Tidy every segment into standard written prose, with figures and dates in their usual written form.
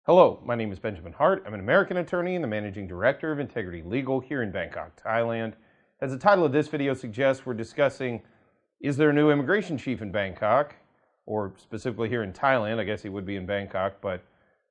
Hello, my name is Benjamin Hart. I'm an American attorney and the Managing Director of Integrity Legal here in Bangkok, Thailand. As the title of this video suggests, we're discussing, is there a new immigration chief in Bangkok? Or specifically here in Thailand, I guess he would be in Bangkok, but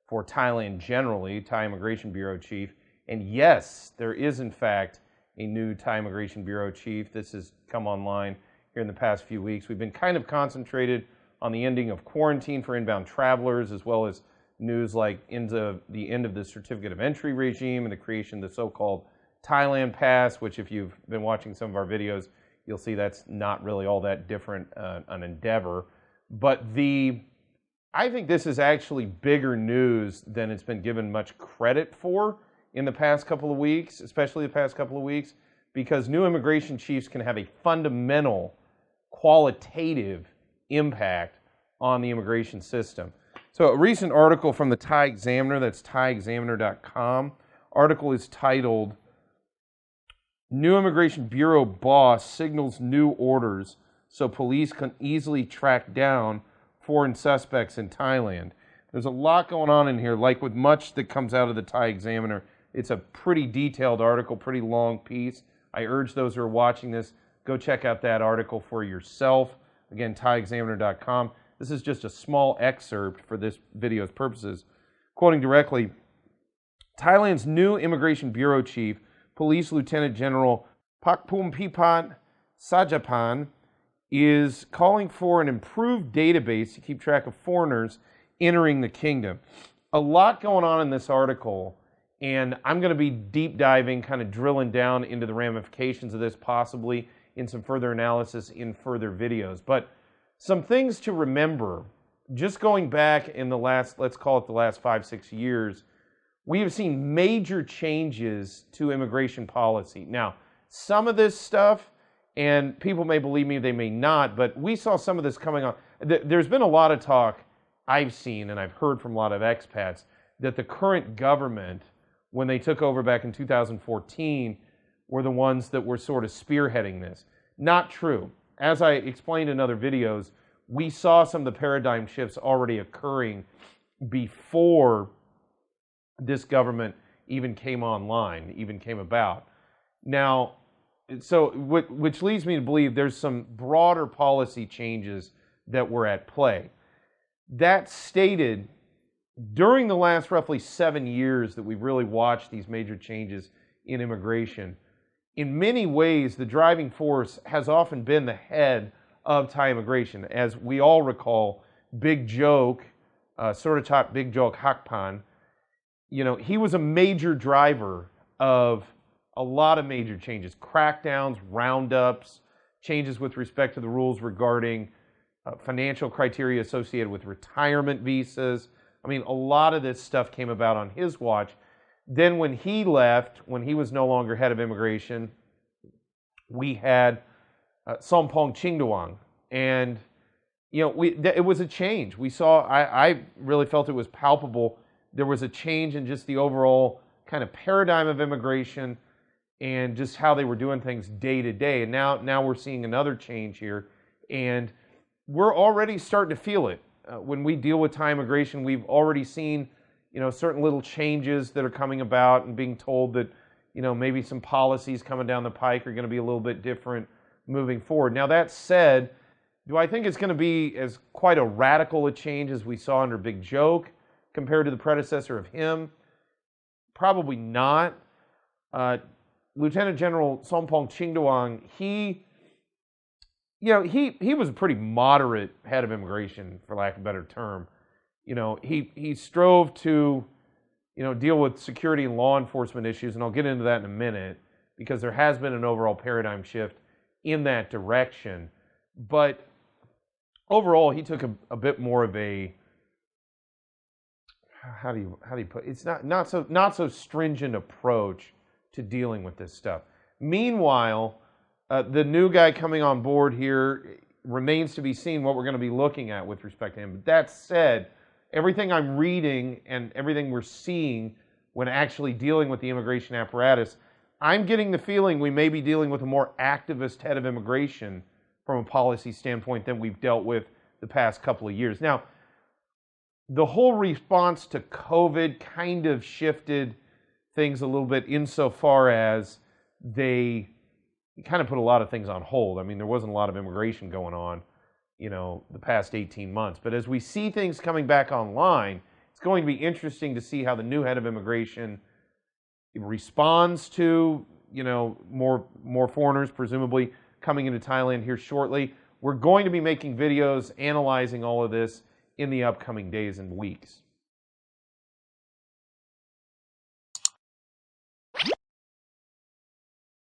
for Thailand generally, Thai Immigration Bureau chief. And yes, there is in fact a new Thai Immigration Bureau chief. This has come online here in the past few weeks. We've been kind of concentrated on the ending of quarantine for inbound travelers, as well as news like into the end of the certificate of entry regime and the creation of the so-called Thailand Pass, which if you've been watching some of our videos, you'll see that's not really all that different an endeavor. But I think this is actually bigger news than it's been given much credit for in the past couple of weeks, especially the past couple of weeks, because new immigration chiefs can have a fundamental qualitative impact on the immigration system. So a recent article from the Thai Examiner, that's thaiexaminer.com, article is titled, New Immigration Bureau Boss Signals New Orders So Police Can Easily Track Down Foreign Suspects in Thailand. There's a lot going on in here, like with much that comes out of the Thai Examiner. It's a pretty detailed article, pretty long piece. I urge those who are watching this, go check out that article for yourself. Again, thaiexaminer.com. This is just a small excerpt for this video's purposes. Quoting directly, Thailand's new Immigration Bureau Chief, Police Lieutenant General Pakpumpipat Sajapan, is calling for an improved database to keep track of foreigners entering the kingdom. A lot going on in this article, and I'm going to be deep diving, kind of drilling down into the ramifications of this, possibly in some further analysis in further videos. But some things to remember, just going back in the last, let's call it the last 5-6 years, we have seen major changes to immigration policy. Now, some of this stuff, and people may believe me, they may not, but we saw some of this coming on. There's been a lot of talk I've seen, and I've heard from a lot of expats, that the current government, when they took over back in 2014, were the ones that were sort of spearheading this. Not true. As I explained in other videos, we saw some of the paradigm shifts already occurring before this government even came online, even came about. Now, so which leads me to believe there's some broader policy changes that were at play. That stated, during the last roughly 7 years that we've really watched these major changes in immigration, in many ways, the driving force has often been the head of Thai immigration. As we all recall, Big Joke, Suratat Big Joke Hakpan, he was a major driver of a lot of major changes, crackdowns, roundups, changes with respect to the rules regarding financial criteria associated with retirement visas. I mean, a lot of this stuff came about on his watch. Then when he left, when he was no longer head of immigration, we had Sompong Chingduang. And, it was a change. We saw, I really felt it was palpable. There was a change in just the overall kind of paradigm of immigration and just how they were doing things day to day. And now we're seeing another change here. And we're already starting to feel it. When we deal with Thai immigration, we've already seen certain little changes that are coming about and being told that, maybe some policies coming down the pike are going to be a little bit different moving forward. Now, that said, do I think it's going to be as quite a radical a change as we saw under Big Joke compared to the predecessor of him? Probably not. Lieutenant General Sompong Chingduang, he was a pretty moderate head of immigration, for lack of a better term. He strove to, deal with security and law enforcement issues, and I'll get into that in a minute, because there has been an overall paradigm shift in that direction. But overall, he took a bit more of a, how do you put it? It's not so stringent approach to dealing with this stuff. Meanwhile, the new guy coming on board here remains to be seen what we're going to be looking at with respect to him. But that said, everything I'm reading and everything we're seeing when actually dealing with the immigration apparatus, I'm getting the feeling we may be dealing with a more activist head of immigration from a policy standpoint than we've dealt with the past couple of years. Now, the whole response to COVID kind of shifted things a little bit insofar as they kind of put a lot of things on hold. I mean, there wasn't a lot of immigration going on, the past 18 months. But as we see things coming back online, it's going to be interesting to see how the new head of immigration responds to, more foreigners presumably coming into Thailand here shortly. We're going to be making videos analyzing all of this in the upcoming days and weeks.